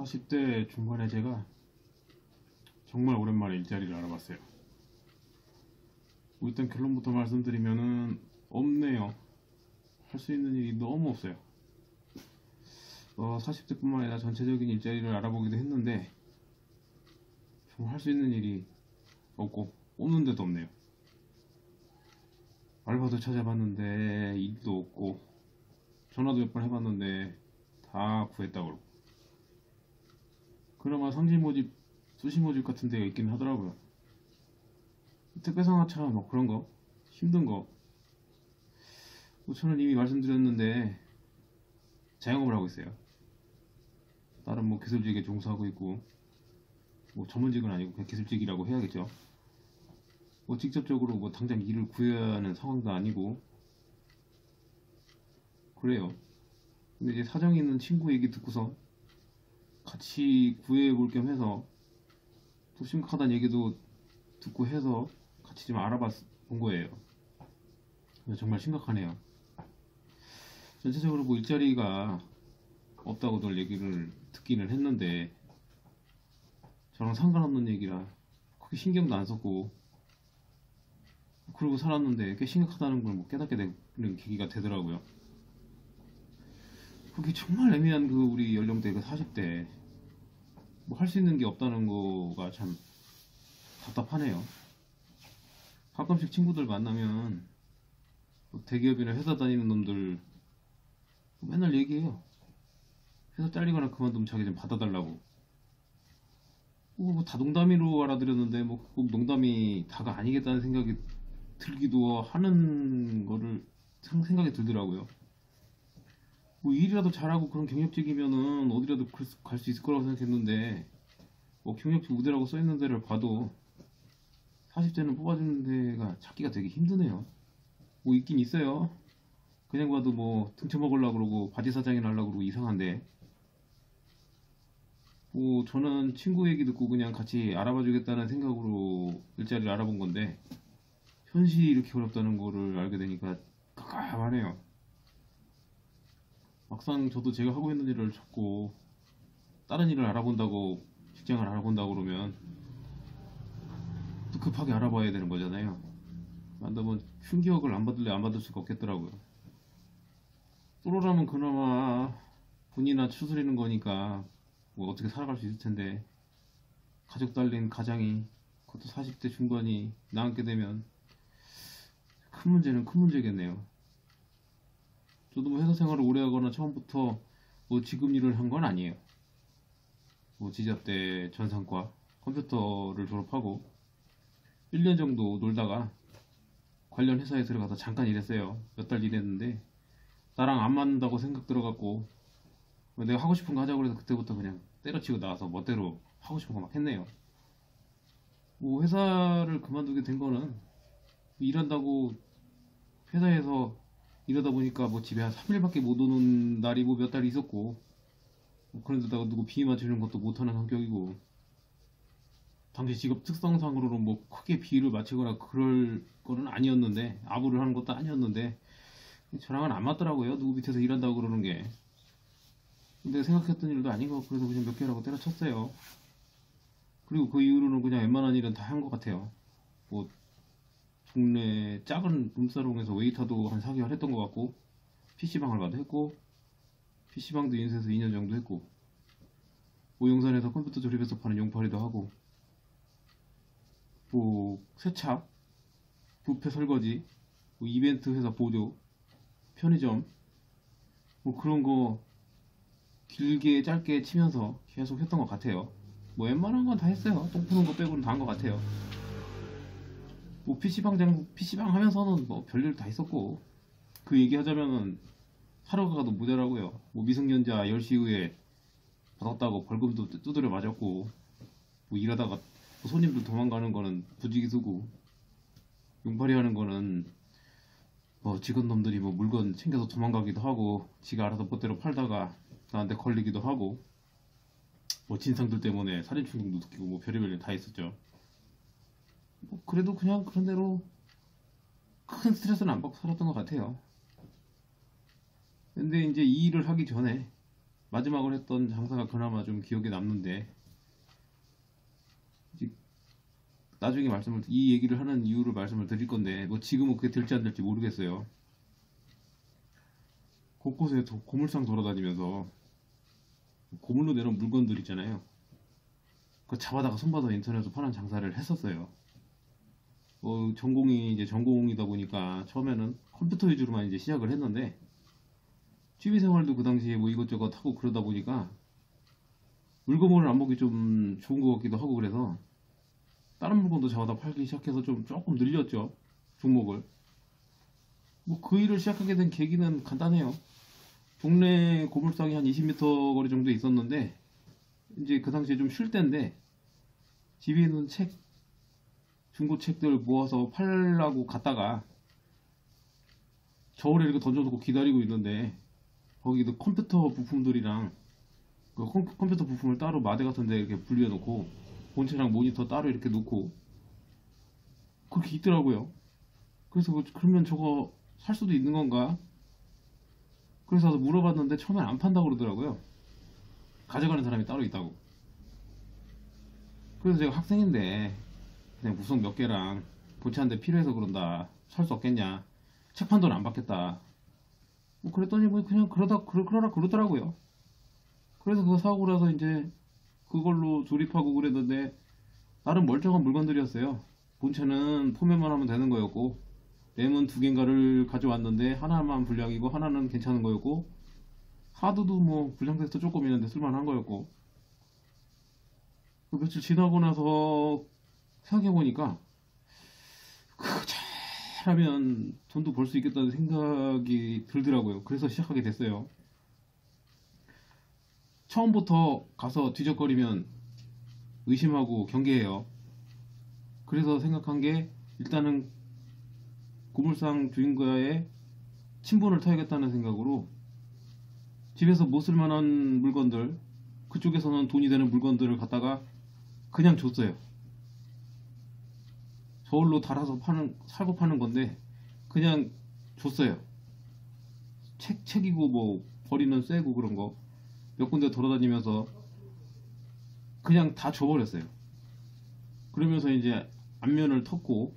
40대 중반에 제가 정말 오랜만에 일자리를 알아봤어요. 뭐 일단 결론부터 말씀드리면은 없네요. 할 수 있는 일이 너무 없어요. 40대뿐만 아니라 전체적인 일자리를 알아보기도 했는데 정말 할 수 있는 일이 없고 없는 데도 없네요. 알바도 찾아봤는데 일도 없고 전화도 몇 번 해봤는데 다 구했다고 그러고 그나마 상시 모집, 수시 모집 같은 데가 있긴 하더라고요. 택배상하차 뭐 그런 거 힘든 거 저는 이미 말씀드렸는데 자영업을 하고 있어요. 다른 뭐 기술직에 종사하고 있고 뭐 전문직은 아니고 그냥 기술직이라고 해야겠죠. 뭐 직접적으로 뭐 당장 일을 구해야 하는 상황도 아니고 그래요. 근데 이제 사정이 있는 친구 얘기 듣고서 같이 구해볼 겸 해서 또 심각하다는 얘기도 듣고 해서 같이 좀 알아본 거예요. 근데 정말 심각하네요. 전체적으로 뭐 일자리가 없다고들 얘기를 듣기는 했는데 저랑 상관없는 얘기라 크게 신경도 안 썼고 그러고 살았는데 꽤 심각하다는 걸 뭐 깨닫게 되는 계기가 되더라고요. 그게 정말 애매한 그 우리 연령대 그 40대 뭐 할 수 있는 게 없다는 거가 참 답답하네요. 가끔씩 친구들 만나면 뭐 대기업이나 회사 다니는 놈들 맨날 얘기해요. 회사 잘리거나 그만두면 자기 좀 받아달라고. 뭐 다 농담으로 알아들었는데 뭐 꼭 농담이 다가 아니겠다는 생각이 들기도 하는 거를 생각이 들더라고요. 뭐 일이라도 잘하고 그런 경력직이면은 어디라도 갈 수 있을 거라고 생각했는데 뭐 경력직 우대라고 써있는 데를 봐도 40대는 뽑아주는 데가 찾기가 되게 힘드네요. 뭐 있긴 있어요. 그냥 봐도 뭐 등쳐먹으려고 그러고 바지 사장이나 하려고 그러고 이상한데 뭐 저는 친구 얘기 듣고 그냥 같이 알아봐 주겠다는 생각으로 일자리를 알아본 건데 현실이 이렇게 어렵다는 거를 알게 되니까 깝깝하네요. 막상 저도 제가 하고 있는 일을 찾고 다른 일을 알아본다고 직장을 알아본다고 그러면 또 급하게 알아봐야 되는 거잖아요. 만나면 충격을 안 받을래 안 받을 수가 없겠더라고요. 또로라면 그나마 분이나 추스리는 거니까 뭐 어떻게 살아갈 수 있을 텐데 가족 달린 가장이 그것도 40대 중반이 낳게 되면 큰 문제는 큰 문제겠네요. 저도 뭐 회사 생활을 오래 하거나 처음부터 뭐 지금 일을 한 건 아니에요. 뭐 지잡대 전산과 컴퓨터를 졸업하고 1년 정도 놀다가 관련 회사에 들어가서 잠깐 일했어요. 몇 달 일했는데 나랑 안 맞는다고 생각 들어갖고 내가 하고 싶은 거 하자고 해서 그때부터 그냥 때려치고 나와서 멋대로 하고 싶은 거 막 했네요. 뭐 회사를 그만두게 된 거는 일한다고 회사에서 이러다 보니까 뭐 집에 한 3일밖에 못 오는 날이 뭐 몇 달 있었고 뭐 그런데다가 누구 비위 맞추는 것도 못하는 성격이고 당시 직업 특성상으로는 뭐 크게 비위를 맞추거나 그럴 거는 아니었는데 아부를 하는 것도 아니었는데 저랑은 안 맞더라고요. 누구 밑에서 일한다고 그러는 게. 근데 생각했던 일도 아닌 것 같고 그래서 그냥 몇 개라고 때려쳤어요. 그리고 그 이후로는 그냥 웬만한 일은 다 한 것 같아요. 뭐 동네 작은 룸사롱에서 웨이터도 한 4개월 했던 것 같고 PC방 알바도 했고 PC방도 인쇄해서 2년 정도 했고 뭐 용산에서 컴퓨터 조립해서 파는 용팔이도 하고 뭐 세차, 뷔페 설거지, 뭐 이벤트 회사 보조, 편의점 뭐 그런 거 길게 짧게 치면서 계속 했던 것 같아요. 뭐 웬만한 건 다 했어요. 똥 푸는 거 빼고는 다 한 것 같아요. 뭐 PC방 하면서는 뭐 별일 다 있었고 그 얘기하자면은 하루가 가도 모자라고요. 뭐 미성년자 10시 이후에 받았다고 벌금도 두드려 맞았고 뭐 일하다가 뭐 손님들 도망가는 거는 부지기수고 용팔이 하는 거는 뭐 직원놈들이 뭐 물건 챙겨서 도망가기도 하고 지가 알아서 멋대로 팔다가 나한테 걸리기도 하고 뭐 진상들 때문에 살인 충동도 느끼고 뭐 별의별 일 다 있었죠. 뭐 그래도 그냥 그런 대로 큰 스트레스는 안 받고 살았던 것 같아요. 근데 이제 이 일을 하기 전에 마지막으로 했던 장사가 그나마 좀 기억에 남는데, 이제 나중에 이 얘기를 하는 이유를 말씀을 드릴 건데, 뭐 지금은 그게 될지 안 될지 모르겠어요. 곳곳에 고물상 돌아다니면서 고물로 내놓은 물건들 있잖아요. 그거 잡아다가 손받아 인터넷에서 파는 장사를 했었어요. 전공이 이제 전공이다 보니까 처음에는 컴퓨터 위주로만 이제 시작을 했는데, 취미 생활도 그 당시에 뭐 이것저것 하고 그러다 보니까 물건을 안 먹기 좀 좋은 것 같기도 하고, 그래서 다른 물건도 잡아다 팔기 시작해서 좀 조금 늘렸죠, 종목을. 뭐 그 일을 시작하게 된 계기는 간단해요. 동네 고물상이 한 20m 거리 정도 있었는데, 이제 그 당시에 좀 쉴 때인데 집에 있는 중고 책들 모아서 팔라고 갔다가 저울에 이렇게 던져놓고 기다리고 있는데, 거기도 컴퓨터 부품들이랑 그 컴퓨터 부품을 따로 마대 같은 데 이렇게 분리해 놓고 본체랑 모니터 따로 이렇게 놓고 그렇게 있더라고요. 그래서 그러면 저거 살 수도 있는 건가? 그래서 물어봤는데 처음엔 안 판다고 그러더라고요. 가져가는 사람이 따로 있다고. 그래서 제가 학생인데 그냥 무슨 몇 개랑 본체 한 대 필요해서 그런다, 살 수 없겠냐, 책판 돈 안 받겠다, 뭐 그랬더니 뭐 그냥 그러라 그러더라고요. 그래서 그거 사고 나서 이제 그걸로 조립하고 그랬는데, 나름 멀쩡한 물건들이었어요. 본체는 포맷만 하면 되는 거였고, 램은 두 개인가를 가져왔는데 하나만 불량이고 하나는 괜찮은 거였고, 하드도 뭐 불량 테스트 조금 있는데 쓸만한 거였고. 며칠 지나고 나서 생각해보니까 그거 잘하면 돈도 벌 수 있겠다는 생각이 들더라고요. 그래서 시작하게 됐어요. 처음부터 가서 뒤적거리면 의심하고 경계해요. 그래서 생각한 게, 일단은 고물상 주인과의 친분을 타야겠다는 생각으로 집에서 못 쓸만한 물건들, 그쪽에서는 돈이 되는 물건들을 갖다가 그냥 줬어요. 저울로 달아서 살고 파는 건데 그냥 줬어요. 책이고 뭐 버리는 쇠고 그런 거 몇 군데 돌아다니면서 그냥 다 줘버렸어요. 그러면서 이제 안면을 텄고,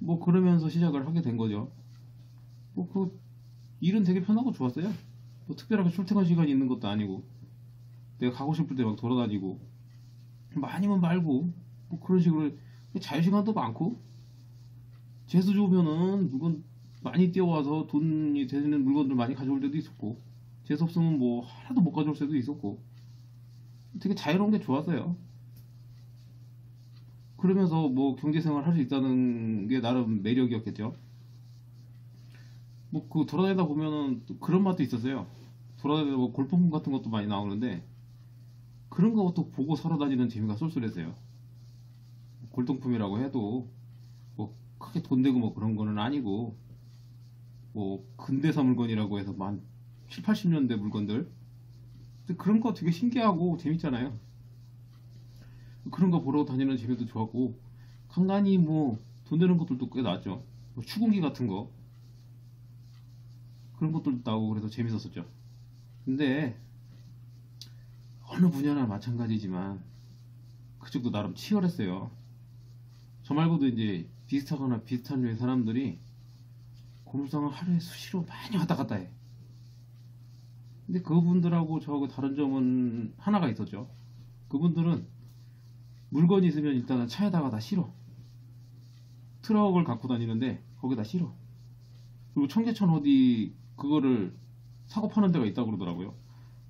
뭐 그러면서 시작을 하게 된 거죠. 뭐 그 일은 되게 편하고 좋았어요. 뭐 특별하게 출퇴근 시간이 있는 것도 아니고, 내가 가고 싶을 때 막 돌아다니고, 아니면 말고, 뭐 그런 식으로 자유시간도 많고, 재수 좋으면은 물건 많이 뛰어와서 돈이 되는 물건들 많이 가져올 때도 있었고, 재수 없으면 뭐 하나도 못 가져올 때도 있었고, 되게 자유로운 게 좋았어요. 그러면서 뭐 경제생활 할 수 있다는 게 나름 매력이었겠죠. 뭐 그 돌아다니다 보면은 또 그런 맛도 있었어요. 돌아다니다 뭐 골동품 같은 것도 많이 나오는데, 그런 것도 보고 사러 다니는 재미가 쏠쏠했어요. 골동품이라고 해도 뭐 크게 돈 되고 뭐 그런 거는 아니고, 뭐 근대사 물건이라고 해서 만 7, 80년대 물건들, 근데 그런 거 되게 신기하고 재밌잖아요. 그런 거 보러 다니는 재미도 좋았고, 간간히 뭐 돈 되는 것들도 꽤 나왔죠. 뭐 추궁기 같은 거, 그런 것들도 나오고 그래서 재밌었었죠. 근데 어느 분야나 마찬가지지만 그쪽도 나름 치열했어요. 저 말고도 이제 비슷하거나 비슷한 류의 사람들이 고물상을 하루에 수시로 많이 왔다 갔다 해. 근데 그분들하고 저하고 다른 점은 하나가 있었죠. 그분들은 물건이 있으면 일단은 차에다가 다 실어. 트럭을 갖고 다니는데 거기다 실어. 그리고 청계천 어디 그거를 사고 파는 데가 있다고 그러더라고요.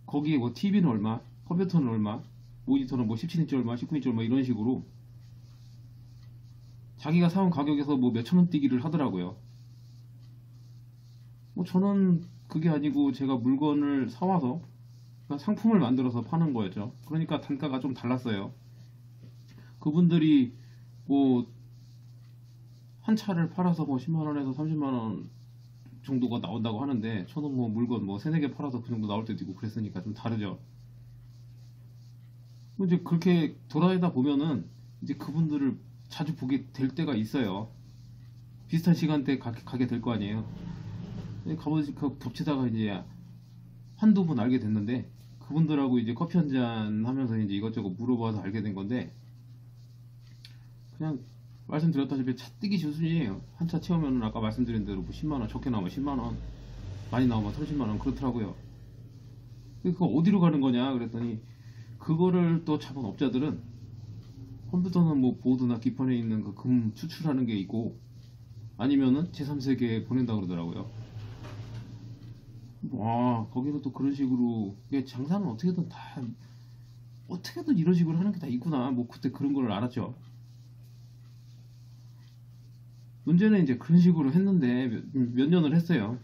거기에 뭐 TV는 얼마, 컴퓨터는 얼마, 모니터는 뭐 17인치 얼마, 19인치 얼마, 이런 식으로 자기가 사온 가격에서 뭐 몇천 원 뛰기를 하더라고요. 뭐 저는 그게 아니고 제가 물건을 사와서 상품을 만들어서 파는 거였죠. 그러니까 단가가 좀 달랐어요. 그분들이 뭐 한 차를 팔아서 뭐 10만원에서 30만원 정도가 나온다고 하는데, 저는 뭐 물건 뭐 세네 개 팔아서 그 정도 나올 때도 있고 그랬으니까 좀 다르죠. 이제 그렇게 돌아다니다 보면은 이제 그분들을 자주 보게 될 때가 있어요. 비슷한 시간대에 가게 될 거 아니에요. 가보니까 겹치다가 이제 한두 분 알게 됐는데, 그분들하고 이제 커피 한 잔 하면서 이제 이것저것 물어봐서 알게 된 건데, 그냥 말씀드렸다시피 차떼기 수준이에요. 한 차 채우면은 아까 말씀드린 대로 뭐 10만원, 적게 나오면 10만원, 많이 나오면 30만원 그렇더라고요. 그거 어디로 가는 거냐 그랬더니, 그거를 또 자본업자들은 컴퓨터는 뭐 보드나 기판에 있는 그 금 추출하는 게 있고, 아니면은 제3세계에 보낸다 그러더라고요. 와, 거기는 또 그런 식으로, 이게 장사는 어떻게든 이런 식으로 하는 게 다 있구나. 뭐 그때 그런 걸 알았죠. 문제는 이제 그런 식으로 했는데 몇 년을 했어요.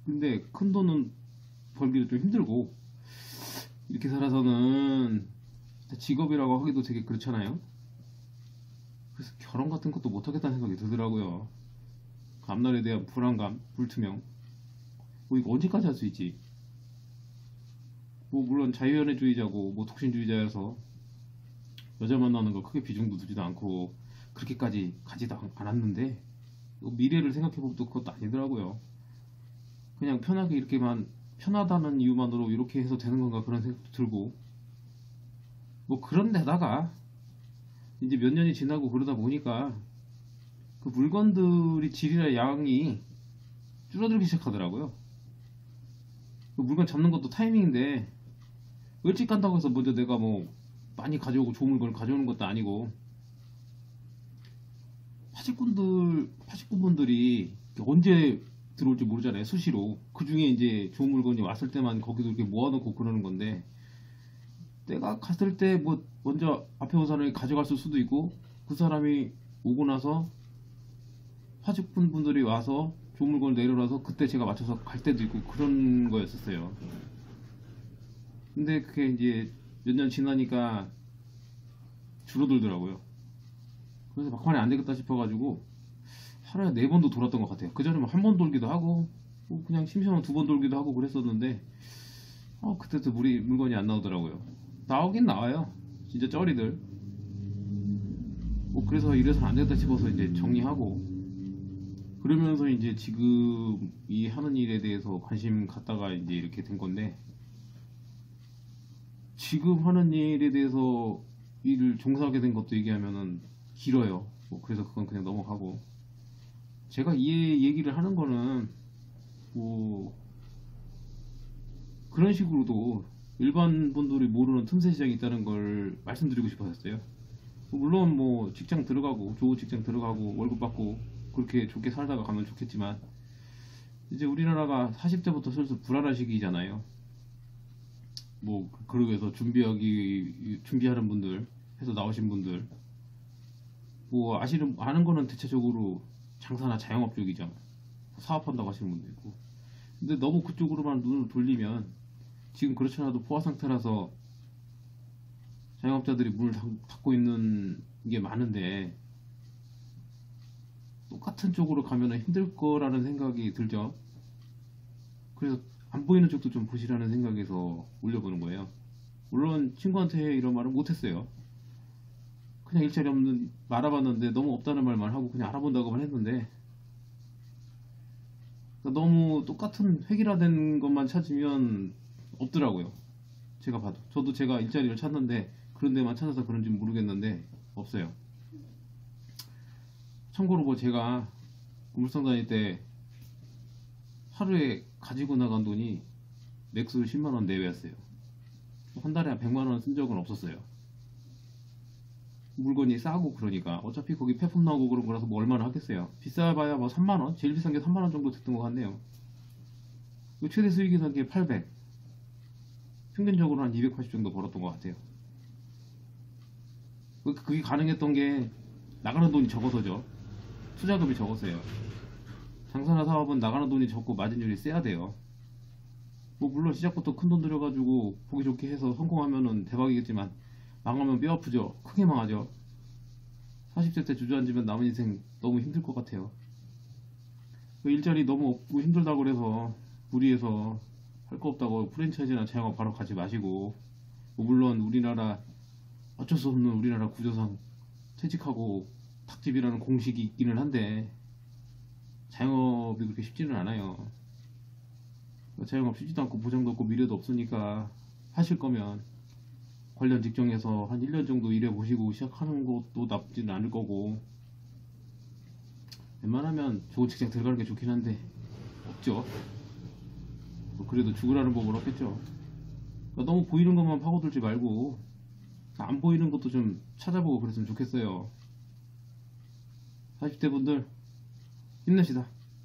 근데 큰 돈은 벌기도 좀 힘들고, 이렇게 살아서는 직업이라고 하기도 되게 그렇잖아요. 그래서 결혼 같은 것도 못하겠다는 생각이 들더라고요. 그 앞날에 대한 불안감, 불투명. 뭐 이거 언제까지 할 수 있지? 뭐 물론 자유연애주의자고 뭐 독신주의자여서 여자 만나는 거 크게 비중도 두지도 않고 그렇게까지 가지도 않았는데, 미래를 생각해보면 또 그것도 아니더라고요. 그냥 편하게 이렇게만, 편하다는 이유만으로 이렇게 해서 되는 건가 그런 생각도 들고, 뭐 그런데다가 이제 몇 년이 지나고 그러다 보니까 그 물건들이 질이나 양이 줄어들기 시작하더라고요. 그 물건 잡는 것도 타이밍인데, 일찍 간다고 해서 먼저 내가 뭐 많이 가져오고 좋은 물건을 가져오는 것도 아니고, 파식꾼분들이 언제 들어올지 모르잖아요. 수시로. 그 중에 이제 좋은 물건이 왔을 때만 거기도 이렇게 모아놓고 그러는 건데, 내가 갔을 때 뭐 먼저 앞에 온 사람이 가져갔을 수도 있고, 그 사람이 오고 나서 파식꾼분들이 와서 좋은 물건을 내려놔서 그때 제가 맞춰서 갈 때도 있고 그런 거였었어요. 근데 그게 이제 몇 년 지나니까 줄어들더라고요. 그래서 막판에 안 되겠다 싶어가지고 하루에 4번도 돌았던 것 같아요. 그 전에 뭐 한 번 돌기도 하고, 뭐 그냥 심심하면 2번 돌기도 하고 그랬었는데, 그때도 물건이 안 나오더라고요. 나오긴 나와요. 진짜 쩌리들. 뭐 그래서 이래서는 안 되겠다 싶어서 이제 정리하고, 그러면서 이제 지금 이 하는 일에 대해서 관심 갖다가 이제 이렇게 된 건데, 지금 하는 일에 대해서 일을 종사하게 된 것도 얘기하면은 길어요. 뭐 그래서 그건 그냥 넘어가고, 제가 이 얘기를 하는 거는 뭐 그런 식으로도 일반 분들이 모르는 틈새 시장이 있다는 걸 말씀드리고 싶었어요. 물론 뭐 직장 들어가고 좋은 직장 들어가고 월급 받고 그렇게 좋게 살다가 가면 좋겠지만, 이제 우리나라가 40대부터 슬슬 불안한 시기잖아요. 뭐 그러기 위해서 준비하는 분들, 해서 나오신 분들, 뭐 아는 거는 대체적으로 장사나 자영업 쪽이죠. 사업한다고 하시는 분도 있고. 근데 너무 그쪽으로만 눈을 돌리면, 지금 그렇지 않아도 포화 상태라서 자영업자들이 문을 닫고 있는 게 많은데, 똑같은 쪽으로 가면 힘들 거라는 생각이 들죠. 그래서 안 보이는 쪽도 좀 보시라는 생각에서 올려보는 거예요. 물론 친구한테 이런 말은 못했어요. 그냥 일자리 없는 알아봤는데 너무 없다는 말만 하고 그냥 알아본다고만 했는데, 그러니까 너무 똑같은 획일화된 것만 찾으면 없더라고요. 제가 봐도. 저도 제가 일자리를 찾는데 그런 데만 찾아서 그런지 모르겠는데 없어요. 참고로 뭐 제가 물상 다닐 때 하루에 가지고 나간 돈이 맥스 10만원 내외였어요. 한 달에 한 100만원 쓴 적은 없었어요. 물건이 싸고 그러니까. 어차피 거기 폐품 나오고 그런 거라서 뭐 얼마나 하겠어요. 비싸봐야 뭐 3만원? 제일 비싼 게 3만원 정도 됐던 것 같네요. 최대 수익이 난 게 800. 평균적으로 한 280 정도 벌었던 것 같아요. 그게 가능했던 게 나가는 돈이 적어서죠. 투자금이 적었어요. 장사나 사업은 나가는 돈이 적고 마진율이 세야 돼요. 뭐 물론 시작부터 큰 돈 들여가지고 보기 좋게 해서 성공하면은 대박이겠지만, 망하면 뼈 아프죠. 크게 망하죠. 40대 때 주저앉으면 남은 인생 너무 힘들 것 같아요. 그 일자리 너무 없고 힘들다고 그래서 무리해서 할 거 없다고 프랜차이즈나 자영업 바로 가지 마시고, 뭐 물론 우리나라 어쩔 수 없는 우리나라 구조상 퇴직하고 닭집이라는 공식이 있기는 한데 자영업이 그렇게 쉽지는 않아요. 자영업 쉬지도 않고 보장도 없고 미래도 없으니까 하실 거면 관련 직종에서 한 1년 정도 일해 보시고 시작하는 것도 나쁘지는 않을 거고, 웬만하면 좋은 직장 들어가는 게 좋긴 한데 없죠. 뭐 그래도 죽으라는 법은 없겠죠. 그러니까 너무 보이는 것만 파고들지 말고 안 보이는 것도 좀 찾아보고 그랬으면 좋겠어요. 40대 분들 힘내시다.